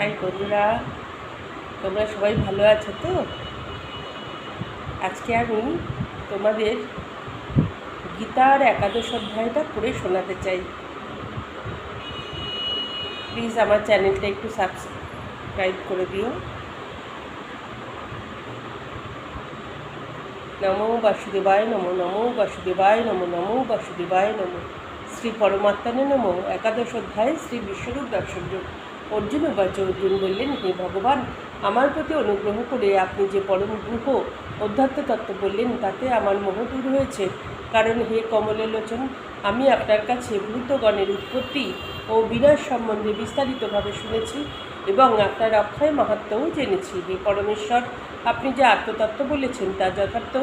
High বন্ধুরা, তোমরা সবাই ভালো আছো তো? আজকে আমি তোমাদের গীতার একাদশ অধ্যায়টা পড়ে শোনাতে চাই। প্লিজ আমার চ্যানেলটা একটু সাবস্ক্রাইব করে দিও। নমো বাসুদেবায় নমো, নমো বাসুদেবায় নমো, নমো বাসুদেবায় নমো। শ্রী পরমাত্মানে নমো। একাদশ অধ্যায় শ্রী বিশ্বরূপ দর্শন। অর্জুন উবাচ, অর্জুন বললেন, হে ভগবান, আমার প্রতি অনুগ্রহ করে আপনি যে পরম গুহ অধ্যাত্ম তত্ত্ব বললেন তাতে আমার মোহ দূর হয়েছে। কারণ হে কমললোচন, আমি আপনার কাছে ভূতগণের উৎপত্তি ও বিনাশ সম্বন্ধে বিস্তারিতভাবে শুনেছি এবং আপনার অক্ষয় মাহাত্ম্যও জেনেছি। হে পরমেশ্বর, আপনি যে আত্মতত্ত্ব বলেছেন তা যথার্থ,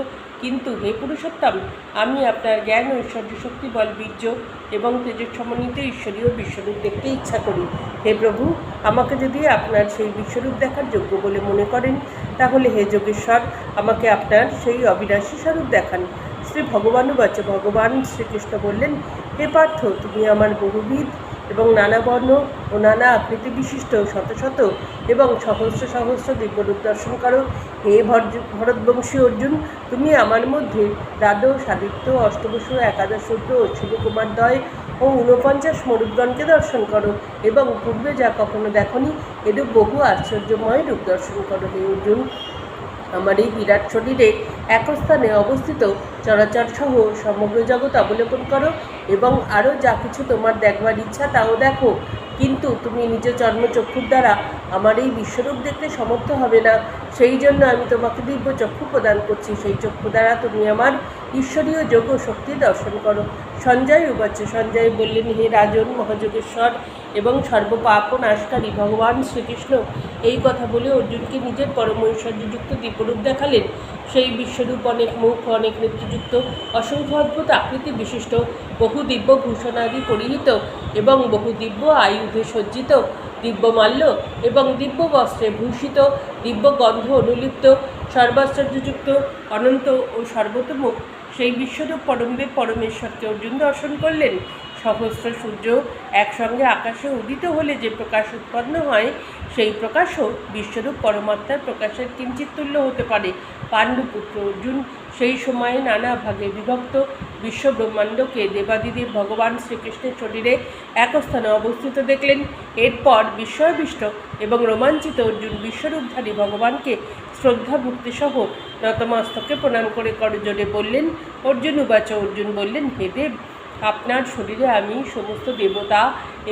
কিন্তু হে পুরুষোত্তম, আমি আপনার জ্ঞান, ঐশ্বর্য, শক্তি, বল, বীর্য এবং তেজের সমন্বিত ঈশ্বরীয় বিশ্বরূপ দেখতে ইচ্ছা করি। হে প্রভু, আমাকে যদি আপনার সেই বিশ্বরূপ দেখার যোগ্য বলে মনে করেন, তাহলে হে যোগেশ্বর, আমাকে আপনার সেই অবিনাশী স্বরূপ দেখান। শ্রী ভগবানুবাচ, ভগবান শ্রীকৃষ্ণ বললেন, হে পার্থ, তুমি আমার বহুবিধ এবং নানা বর্ণ ও নানা আকৃতি বিশিষ্ট শত শত এবং সহস্র সহস্র দিব্যরূপ দর্শন করো। হে ভরতবংশী অর্জুন, তুমি আমার মধ্যে দ্বাদশ আদিত্য, অষ্টবসু, একাদশ রুদ্র, অশ্বিনী কুমারদ্বয় ও 49 মরুদ্গণকে দর্শন করো এবং পূর্বে যা কখনো দেখনি এরূপ বহু আশ্চর্যময় রূপ দর্শন করো। হে অর্জুন, আমার এই বিরাট শরীরে একস্থানে অবস্থিত চরাচর সহ সমগ্র জগৎ অবলোকন করো এবং আরও যা কিছু তোমার দেখবার ইচ্ছা তাও দেখো, কিন্তু তুমি নিজ চর্মচক্ষুর দ্বারা আমার এই বিশ্বরূপ দেখতে সমর্থ হবে না। সেই জন্য আমি তোমাকে দিব্য চক্ষু প্রদান করছি। সেই চক্ষু দ্বারা তুমি আমার ঈশ্বরীয় যোগ শক্তি দর্শন করো। সঞ্জয় উবাচ, সঞ্জয় বললেন, হে রাজন, মহাযোগেশ্বর এবং সর্বপাপ নাশকারী ভগবান শ্রীকৃষ্ণ এই কথা বলে অর্জুনকে নিজের পরম ঐশ্বর্যযুক্ত দিব্যরূপ দেখালেন। সেই বিশ্বরূপ অনেক মুখ, অনেক নেত্রযুক্ত, অসংখ্য অদ্ভুত আকৃতি বিশিষ্ট, বহু দিব্য ভূষণাদি পরিহিত এবং বহু দিব্য আয়ুধে সজ্জিত, দিব্যমাল্য এবং দিব্য বস্ত্রে ভূষিত, দিব্য গন্ধ অনুলিপ্ত, সর্বাশ্চর্যযুক্ত, অনন্ত ও সর্বতোমুখ সেই বিশ্বরূপ পরমদেব পরমেশ্বরকে অর্জুন দর্শন করলেন। সহস্র সূর্য একসঙ্গে আকাশে উদিত হলে যে প্রকাশ উৎপন্ন হয়, সেই প্রকাশও বিশ্বরূপ পরমাত্মার প্রকাশের কিঞ্চিত তুল্য হতে পারে। পাণ্ডুপুত্র অর্জুন সেই সময়ে নানা ভাগে বিভক্ত বিশ্বব্রহ্মাণ্ডকে দেবাদিদেব ভগবান শ্রীকৃষ্ণের শরীরে একস্থানে অবস্থিত দেখলেন। এরপর বিস্ময়াবিষ্ট এবং রোমাঞ্চিত অর্জুন বিশ্বরূপধারী ভগবানকে শ্রদ্ধা ভক্তিসহ নতমস্তকে প্রণাম করে করজোড়ে বললেন, অর্জুন উবাচ, অর্জুন বললেন, হে দেব, আপনার শরীরে আমি সমস্ত দেবতা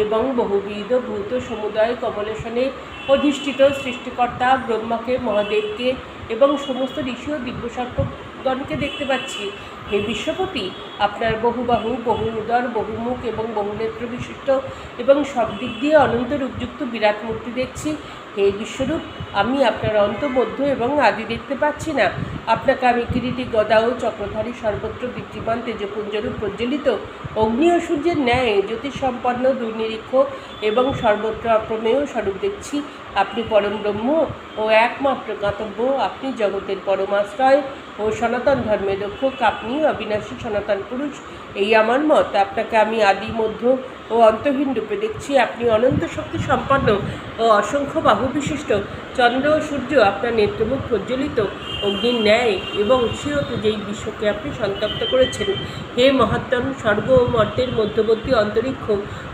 এবং বহুবিধ ভূত সমুদয় কমলেশনে অধিষ্ঠিত সৃষ্টিকর্তা ব্রহ্মাকে, মহাদেবকে এবং সমস্ত ঋষি ও দিব্যসর্পগণকে দেখতে পাচ্ছি। হে বিশ্বপতি, আপনার বহুবাহু, বহু উদর, বহুমুখ এবং বহুনেত্র বিশিষ্ট এবং সব দিক দিয়ে অনন্ত রূপযুক্ত বিরাট মূর্তি দেখছি। হে বিশ্বরূপ, আমি আপনার অন্ত, মধ্য এবং আদি দেখতে পাচ্ছি না। আপনাকে আমি কিরীটি, গদা ও চক্রধারী, সর্বত্র দীপ্তিমান তেজপুঞ্জরূপ প্রজ্বলিত অগ্নি ও সূর্যের ন্যায় জ্যোতিষসম্পন্ন, দুর্নিরীক্ষ এবং সর্বত্র অপ্রমেয় স্বরূপ দেখছি। আপনি পরম ব্রহ্ম ও একমাত্র জ্ঞাতব্য, আপনি জগতের পরমাশ্রয় ও সনাতন ধর্মের রক্ষক, আপনি অবিনাশী সনাতন পুরুষ, এই আমার মত। আপনাকে আমি আদি, মধ্য ও অন্তহীন রূপে দেখছি। আপনি অনন্ত শক্তি সম্পন্ন ও অসংখ্য বাহু বিশিষ্ট, চন্দ্র ও সূর্য আপনার নেত্রমুখ প্রজ্বলিত অগ্নির ন্যায় এবং চিরত যেই বিশ্বকে আপনি সন্তপ্ত করেছেন। হে মহাত্তম, স্বর্গ ও মর্তের মধ্যবর্তী অন্তরিক্ষ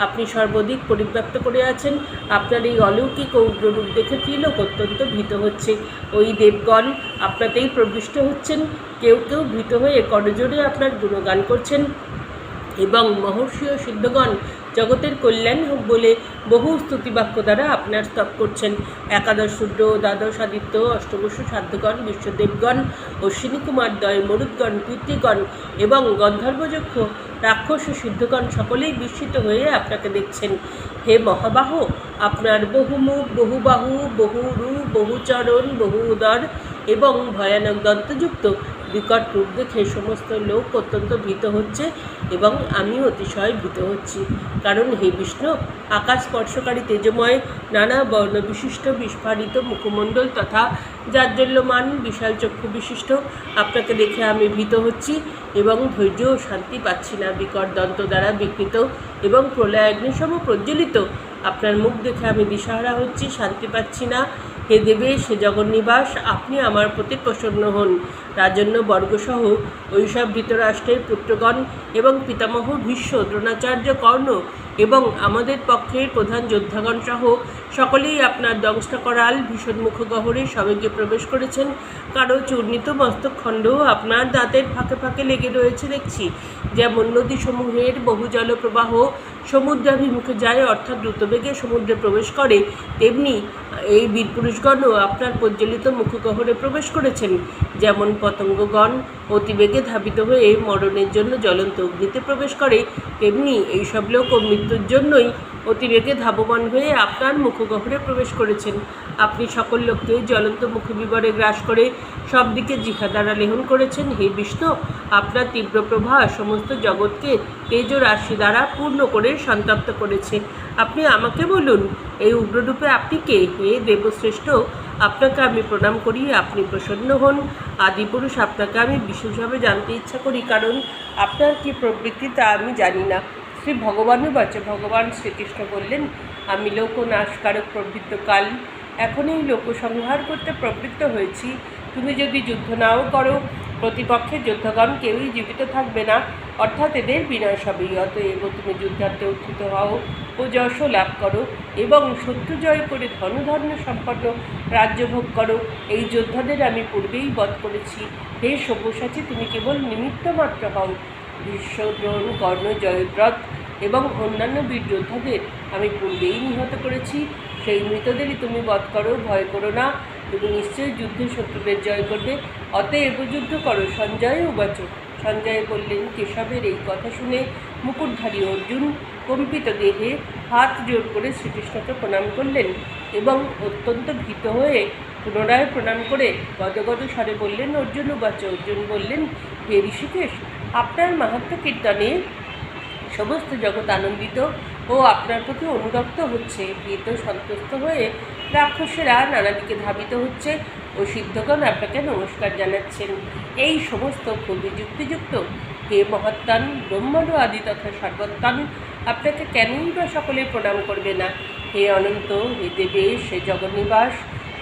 আপনি সর্বাধিক পরিব্যাপ্ত করে আছেন। আপনার এই অলৌকিক ও উগ্ররূপ দেখে ত্রিলোক অত্যন্ত ভীত হচ্ছে। ওই দেবগণ আপনাতেই প্রবিষ্ট হচ্ছেন। কেউ কেউ ভীত হয়ে করজোড়ে আপনার গুণগান করছেন এবং মহর্ষি ও সিদ্ধগণ জগতের কল্যাণ হোক বলে বহু স্তুতিবাক্য দ্বারা আপনার স্তব করছেন। একাদশ রুদ্র, দ্বাদশ আদিত্য, অষ্টবসু, সাধ্যগণ, বিশ্বদেবগণ, অশ্বিনী কুমারদ্বয়, মরুদ্গণ, পিতৃগণ এবং গন্ধর্বযক্ষ, রাক্ষস ও সিদ্ধগণ সকলেই বিস্মিত হয়ে আপনাকে দেখছেন। হে মহাবাহ, আপনার বহুমুখ, বহুবাহু, বহুরূপ, বহুচরণ, বহু উদর এবং ভয়ানক দন্তযুক্ত বিকট রূপ দেখে সমস্ত লোক অত্যন্ত ভীত হচ্ছে এবং আমি অতিশয় ভীত হচ্ছি। কারণ হে বিষ্ণু, আকাশ স্পর্শকারী তেজময় নানা বর্ণ বিশিষ্ট বিস্ফারিত মুখমণ্ডল তথা জাজ্জল্যমান বিশাল চক্ষু বিশিষ্ট আপনাকে দেখে আমি ভীত হচ্ছি এবং ধৈর্য ও শান্তি পাচ্ছি না। বিকট দন্ত দ্বারা বিকৃত এবং প্রলয়াগ্নিসম প্রজ্বলিত আপনার মুখ দেখে আমি দিশাহারা হচ্ছি, শান্তি পাচ্ছি না। হে দেবেশ, হে জগন্নিবাস, আপনি আমার প্রতি প্রসন্ন হন। রাজন্য বর্গসহ ওইসব ধৃতরাষ্ট্রের পুত্রগণ এবং পিতামহ ভীষ্ম, দ্রোণাচার্য, কর্ণ এবং আমাদের পক্ষের প্রধান যোদ্ধাগণ সহ সকলেই আপনার দংষ্ট করাল ভীষণ মুখগহ্বরে সবেগে প্রবেশ করেছেন। কারো চূর্ণিত মস্তকখণ্ডও আপনার দাঁতের ফাঁকে ফাঁকে লেগে রয়েছে দেখছি। যেমন নদীসমূহের বহু জলপ্রবাহ সমুদ্রাভিমুখে যায়, অর্থাৎ দ্রুতবেগে সমুদ্রে প্রবেশ করে, তেমনি এই বীরপুরুষগণও আপনার প্রজ্বলিত মুখগহ্বরে প্রবেশ করেছেন। যেমন পতঙ্গগণ অতিবেগে ধাবিত হয়ে মরণের জন্য জ্বলন্ত অগ্নিতে প্রবেশ করে, তেমনি এইসব লোকও মৃত্যুর জন্যই অতিবেগে ধাবমান হয়ে আপনার মুখগহ্বরে প্রবেশ করেছেন। আপনি সকল লোককে জ্বলন্ত মুখবিবরে গ্রাস করে সব দিকে জিহা দ্বারা লেহন করেছেন। হে বিষ্ণু, আপনার তীব্র প্রভা সমস্ত জগৎকে তেজ রাশি দ্বারা পূর্ণ করে সন্তপ্ত করেছে। আপনি আমাকে বলুন, এই উগ্ররূপে আপনি কে? হে দেবশ্রেষ্ঠ, আপনাকে আমি প্রণাম করি, আপনি প্রসন্ন হন। আদিপুরুষ, আপনাকে আমি বিশেষভাবে জানতে ইচ্ছা করি, কারণ আপনার কি প্রবৃত্তি তা আমি জানি না। শ্রী ভগবানুবাচ, ভগবান শ্রীকৃষ্ণ বললেন, আমি লোকনাশকারক প্রবৃত্ত কাল, এখন এই লোকসংহার করতে প্রবৃত্ত হয়েছি। তুমি যদি যুদ্ধ নাও করো, প্রতিপক্ষের যোদ্ধাগণ কেউই জীবিত থাকবে না, অর্থাৎ এদের বিনাশ হবেই। অতএব তুমি যুদ্ধার্থে উত্থিত হও ও যশ লাভ করো এবং শত্রু জয় করে ধনধান্য সম্পন্ন রাজ্যভোগ করো। এই যোদ্ধাদের আমি পূর্বেই বধ করেছি। হে সব্যসাচী, তুমি কেবল নিমিত্ত মাত্র হও। ভীষ্ম, দ্রোণ, কর্ণ, জয়দ্রথ এবং অন্যান্য বীর যোদ্ধাদের আমি পূর্বেই নিহত করেছি। সেই মৃতদেরই তুমি বধ করো, ভয় করো না, তুমি নিশ্চয়ই যুদ্ধে শত্রুদের জয় করবে। অতএব যুদ্ধ করো। সঞ্জয় উবাচ, সঞ্জয় বললেন, কেশবের এই কথা শুনে মুকুটধারী অর্জুন কম্পিত দেহে হাত জোর করে শ্রীকৃষ্ণকে প্রণাম করলেন এবং অত্যন্ত ভীত হয়ে পুনরায় প্রণাম করে গদগদ স্বরে বললেন, অর্জুন উবাচ। অর্জুন বললেন, হে ঋষিকেশ, আপনার মাহাত্ম্য কীর্তনে সমস্ত জগৎ আনন্দিত ও আপনার প্রতি অনুরক্ত হচ্ছে। ভীত সন্তুষ্ট হয়ে রাক্ষসেরা নানা দিকে ধাবিত হচ্ছে ও সিদ্ধগণ আপনাকে নমস্কার জানাচ্ছেন। এই সমস্ত খুবই যুক্তিযুক্ত। হে মহাত্মান, ব্রহ্মাণ্ড আদি তথা সর্বোত্তান, আপনাকে কেনই বা সকলে প্রণাম করবে না? হে অনন্ত, হে দেবেশ, হে জগন্নিবাস,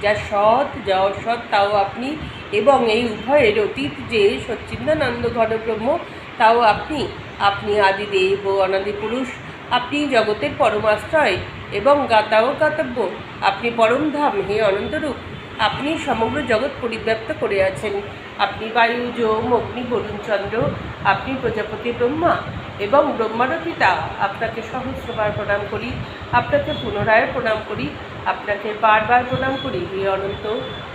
যা সৎ যা অসৎ তাও আপনি, এবং এই উভয়ের অতীত যে সচ্চিদানন্দ ঘন ব্রহ্ম তাও আপনি। আপনি আদিদেব ও অনাদি পুরুষ, আপনি জগতের পরমাশ্রয় এবং জ্ঞাতা ও জ্ঞাতব্য, আপনি পরমধাম। হে অনন্তরূপ, আপনি সমগ্র জগৎ পরিব্যাপ্ত করে আছেন। আপনি বায়ু, যোম, অগ্নি, বরুণ, চন্দ্র, আপনি প্রজাপতি ব্রহ্মা এবং ব্রহ্মার পিতা। আপনাকে সহস্রবার প্রণাম করি, আপনাকে পুনরায় প্রণাম করি, আপনাকে বারবার প্রণাম করি। হে অনন্ত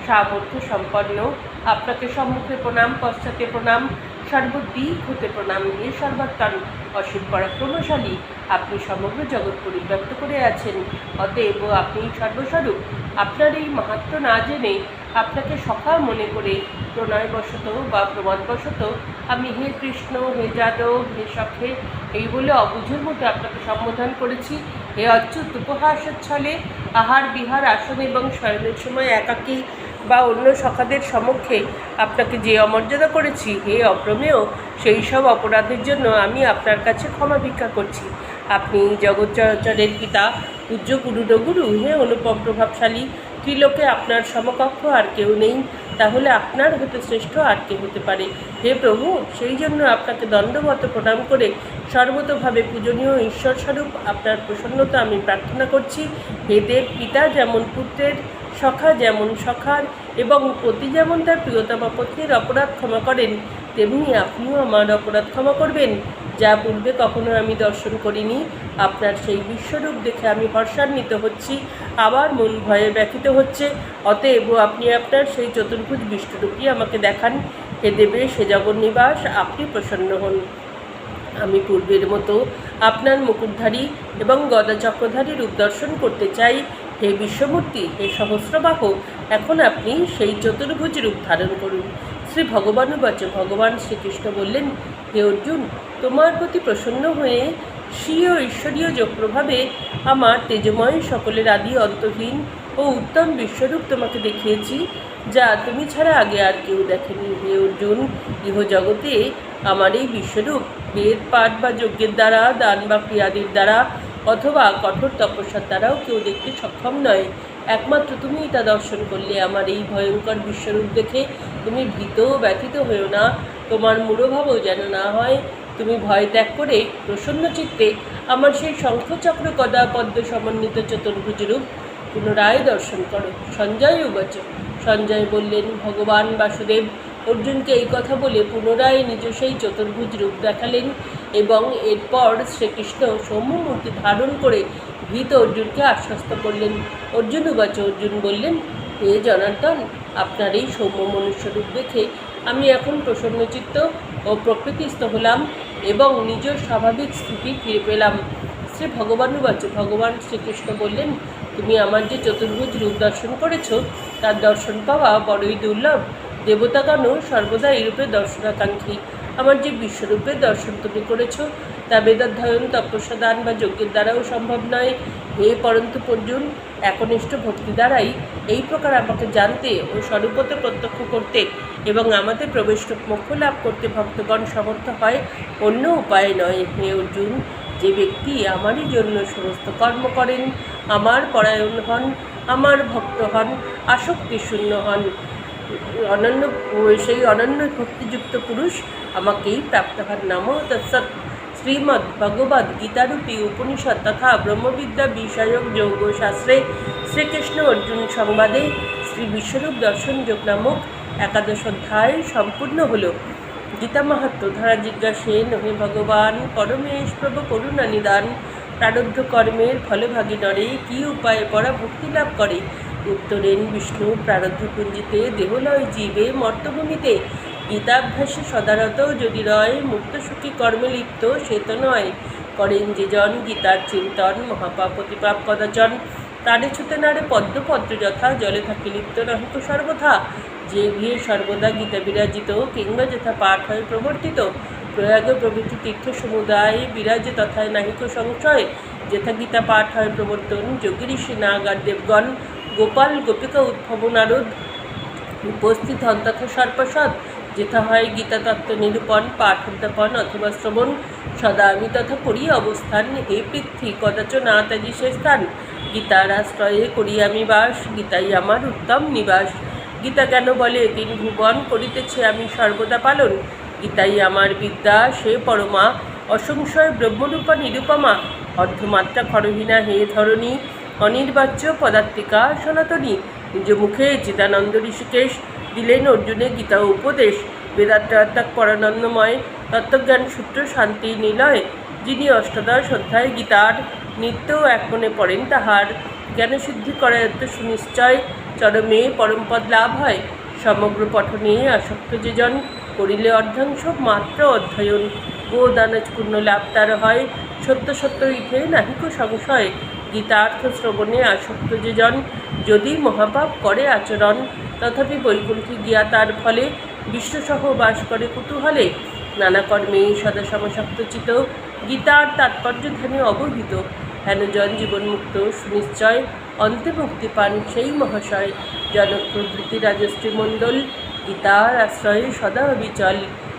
সামর্থ্য সম্পন্ন, আপনাকে সম্মুখে প্রণাম, পশ্চাতে প্রণাম, সর্বদিক হতে প্রণাম। হে সর্বাত্মান অসীম পরাক্রমশালী, আপনি সমগ্র জগৎ পরিব্যাপ্ত করে আছেন। অতএব আপনি সর্বস্বরূপ। আপনার এই মাহাত্ম্য না জেনে আপনাকে সখা মনে করে প্রণয়বশত বা প্রমাদবশত আমি হে কৃষ্ণ, হে যাদব, হে সখে এই বলে অবুঝের মতো আপনাকে সম্বোধন করেছি। হে অচ্যুত, উপহাসের ছলে আহার বিহার আসন এবং শয়নের সময় একাকী বা অন্য সখাদের সমক্ষে আপনাকে যে অমর্যাদা করেছি, হে অপ্রমেয়, সেই সব অপরাধের জন্য আমি আপনার কাছে ক্ষমা ভিক্ষা করছি। আপনি জগৎ চরাচরের পিতা, পূজ্য গুরুরগুরু। হে অনুপম প্রভাবশালী, ত্রিলোকে আপনার সমকক্ষ আর কেউ নেই, তাহলে আপনার হতে শ্রেষ্ঠ আর কে হতে পারে? হে প্রভু, সেই জন্য আপনাকে দণ্ডবত প্রণাম করে সর্বতোভাবে পূজনীয় ঈশ্বরস্বরূপ আপনার প্রসন্নতা আমি প্রার্থনা করছি। হে দেব পিতা, যেমন পুত্রের, সখা যেমন সখার এবং পতি যেমন তার প্রিয়তমা পত্নীর অপরাধ ক্ষমা করেন, তেমনি আপনিও আমার অপরাধ ক্ষমা করবেন, যা পূর্বে কখনো আমি দর্শন করিনি। আপনার সেই বিশ্বরূপ দেখে আমি হর্ষান্বিত হচ্ছি, আবার মন ভয়ে ব্যথিত হচ্ছে। অতএব আপনি আপনার সেই চতুর্ভুজ বিষ্ণুরূপই আমাকে দেখান। হে দেবেশ, হে জগন্নিবাস, আপনি প্রসন্ন হন। আমি পূর্বের মতো আপনার মুকুটধারী এবং গদা চক্রধারী রূপ দর্শন করতে চাই। হে বিশ্বমূর্তি, হে সহস্রবাহ, এখন আপনি সেই চতুর্ভুজ রূপ ধারণ করুন। শ্রী ভগবানুবাচ, ভগবান শ্রীকৃষ্ণ বললেন, হে অর্জুন, তোমার প্রতি প্রসন্ন হয়ে স্বীয় ঈশ্বরীয় যোগপ্রভাবে আমার তেজময় সকলের আদি অন্তহীন ও উত্তম বিশ্বরূপ তোমাকে দেখিয়েছি, যা তুমি ছাড়া আগে আর কেউ দেখেনি। হে অর্জুন, ইহ জগতে আমার এই বিশ্বরূপ বেদ পাঠ বা যজ্ঞের দ্বারা, দান বা ক্রিয়াদির দ্বারা অথবা কঠোর তপস্যার দ্বারাও কেউ দেখতে সক্ষম নয়। একমাত্র তুমিই তা দর্শন করলে। আমার এই ভয়ঙ্কর বিশ্বরূপ দেখে তুমি ভীত ব্যথিত হয়েও না, তোমার মূঢ়ভাবও যেন না হয়। তুমি ভয় ত্যাগ করে প্রসন্ন চিত্তে আমার সেই শঙ্খচক্র গদা পদ্ম সমন্বিত চতুর্ভুজ রূপ পুনরায় দর্শন করো। সঞ্জয় উবাচ। সঞ্জয় বললেন, ভগবান বাসুদেব অর্জুনকে এই কথা বলে পুনরায় নিজ সেই চতুর্ভুজ রূপ দেখালেন এবং এরপর শ্রীকৃষ্ণ সৌম্যমূর্তি ধারণ করে ভীত অর্জুনকে আশ্বস্ত করলেন। অর্জুন উবাচ। অর্জুন বললেন, হে জনার্দন, আপনার এই সৌম্য মনুষ্যরূপ দেখে আমি এখন প্রসন্নচিত্ত ও প্রকৃতিস্থ হলাম এবং নিজ স্বাভাবিক স্থিতি ফিরে পেলাম। শ্রী ভগবান উবাচ। ভগবান শ্রীকৃষ্ণ বললেন, তুমি আমার যে চতুর্ভুজ রূপ দর্শন করেছ তার দর্শন পাওয়া বড়ই দুর্লভ। দেবতাগণও সর্বদা এই রূপে দর্শনাকাঙ্ক্ষী। আমার যে বিশ্বরূপের দর্শন তুমি করেছ তা বেদাধ্যয়ন, তপস্যা, দান বা যজ্ঞের দ্বারাও সম্ভব নয়। হে পরন্তু অর্জুন, একনিষ্ঠ ভক্তি দ্বারাই এই প্রকার আমাকে জানতে ও স্বরূপতে প্রত্যক্ষ করতে এবং আমাদের প্রবেশ মোক্ষ লাভ করতে ভক্তগণ সমর্থ হয়, অন্য উপায় নয়। হে অর্জুন, যে ব্যক্তি আমারই জন্য সমস্ত কর্ম করেন, আমার পরায়ণ হন, আমার ভক্ত হন, আসক্তি শূন্য হন, সেই অনন্য ভক্তিযুক্ত পুরুষ আমাকেই প্রাপ্ত হন। নমো তৎসৎ। শ্রীমদ্ ভগবদ্ গীতারূপী উপনিষদ তথা ব্রহ্মবিদ্যা বিষয়ক যোগ শাস্ত্রে শ্রীকৃষ্ণ অর্জুন সংবাদে শ্রী বিশ্বরূপ দর্শন যোগ নামক 11 অধ্যায় সম্পূর্ণ হল। গীতা মাহাত্ম্য। ধারা জিজ্ঞাসেন, হে ভগবান পরমেশ প্রভু করুণা নিদান, প্রারব্ধ কর্মের ফলভাগী নরে কি উপায়ে পরা ভক্তি লাভ করে? উত্তরেন, বিষ্ণু প্রারব্ধ পুঞ্জিতে দেহলয় জীবে মর্তভূমিতে গীতাভ্যাসে সদারত যদি রয়, মুক্ত সুখী কর্মে লিপ্ত সে তো নয়। করেন যে জন গীতার চিন্তন, মহাপাপ অতিপাপ কদাচন, তারে ছুতে নারে পদ্মপত্র যথা, জলে থাকে লিপ্ত নহিত সর্বথা। যে গৃহে সর্বদা গীতা বিরাজিত, কিংবা যথা পাঠ হয় প্রবর্তিত, প্রয়াগ প্রভৃতি তীর্থ সমুদায় বিরাজে তথায় নাহিক সংশয়। যথা গীতা পাঠ হয় প্রবর্তন, যোগী ঋষি নাগার দেবগণ, গোপাল গোপিকা উদ্ভব নারদ উপস্থিত হন তথা সর্পসদ। যেথা হয় গীতা তত্ত্ব নিরূপণ, পাঠ উদ্যাপন অথবা শ্রবণ, সদা আমি তথা করি অবস্থান। হে পৃথ্বী, কদাচ না ত্যাজি সে স্থান, গীতার আশ্রয়ে করি আমি বাস, গীতাই আমার উত্তম নিবাস। গীতা কেন বলে, 3 ভুবন করিতেছে আমি সর্বদা পালন, গীতাই আমার বিদ্যা সে পরমা, অসংশয় ব্রহ্মরূপা নিরূপমা। অর্ধমাত্রা খরহীনা হে ধরণী, অনির্বাচ্য পদার্থিকা সনাতনী। নিজ মুখে চিদানন্দ ঋষিকেশ দিলেন অর্জুনে গীতা উপদেশ, বেদাত্রাত্মাক পরানন্দময়, তত্ত্বজ্ঞান সূত্র শান্তি নিলয়। যিনি অষ্টাদশ অধ্যায় গীতার নিত্য এক মনে পড়েন, তাহার জ্ঞানসিদ্ধি করায়ত্ত সুনিশ্চয়, চরমে পরমপদ লাভ হয়। সমগ্র পঠনে আসক্ত যে জন, করিলে অর্ধাংশ মাত্র অধ্যয়ন, গোদানজ পূর্ণ লাভ তার হয়, সত্য সত্য ইথে নাহিক সংশয়। গীতার্থ শ্রবণে আসক্ত যে জন, যদি মহাপাপ করে আচরণ, তথাপি বৈকুণ্ঠে গিয়া তার ফলে বিশ্বসহ বাস করে কুতূহলে। নানা কর্মে সদা সমশক্ত চিত, গীতার তাৎপর্য ধ্যানে অবহিত। হেনজন জীবনমুক্ত সুনিশ্চয়, অন্তে মুক্তি পান সেই মহাশয়। জনক প্রভৃতি রাজশ্রী মণ্ডল, গীতার আশ্রয়ে সদা অবিচল,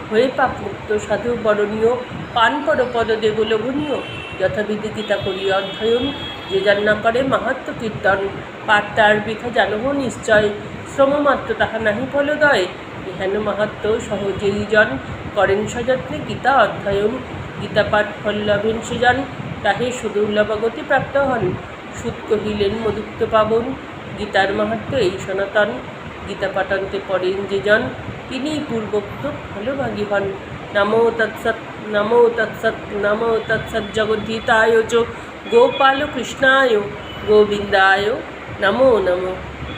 হয়ে পাপমুক্ত সাধু বরণীয়, পান পরপদ দেব লোভনীয়। যথাবিধি গীতা করি অধ্যয়ন, যে যার না করে মাহাত্ম কীর্তন, পাঠ তার বৃথা জানহ নিশ্চয়, শ্রমমাত্র তাহা নাহি ফলদয়। হেন মাহাত্ম সহজেই জন, করেন সযত্নে গীতা অধ্যয়ন, গীতা পাঠ ফল লভেন সেজন, তাহে সুদুর্লভ গতি প্রাপ্ত হন। সুত কহিলেন মদুক্ত পাবন, গীতার মাহাত্ম এই সনাতন, গীতা পাঠন্তে পড়েন যে জন, তিনিই পূর্বোক্ত ফলভাগী হন। নমো তৎসৎ, নমো তৎসৎ, নমো তৎসৎ। জগদ্ধিতায় চ গোপাল কৃষ্ণায় গোবিন্দায় নমো নমো।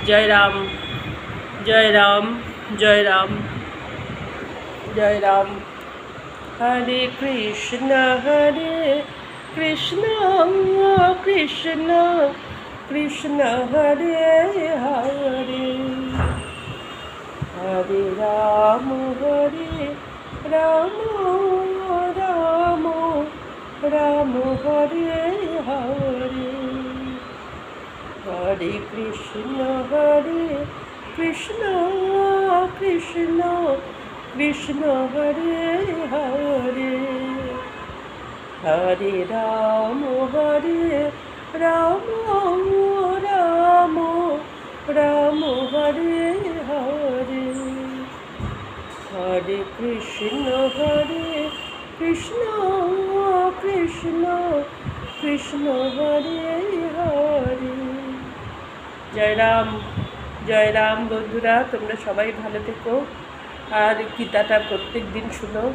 জয় রাম, জয় রাম, জয় রাম, জয় রাম। হরে কৃষ্ণ কৃষ্ণ কৃষ্ণ কৃষ্ণ হরে হরে, হরে রাম রাম রাম রাম হরে হরে, হরে কৃষ্ণ কৃষ্ণ কৃষ্ণ হরে হরে, হরে রাম রাম রাম রাম হরে হরে, হরে কৃষ্ণ কৃষ্ণ কৃষ্ণ কৃষ্ণ হরে হরে। জয় রাম বন্ধুরা, তোমরা সবাই ভালো থেকো আর গীতাটা প্রত্যেক দিন শুনো।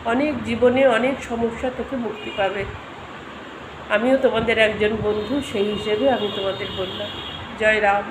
অনেক জীবনে অনেক সমস্যা থেকে মুক্তি পাবে। আমিও তোমাদের একজন বন্ধু, সেই হিসেবে আমি তোমাদের বললাম। জয় রাম।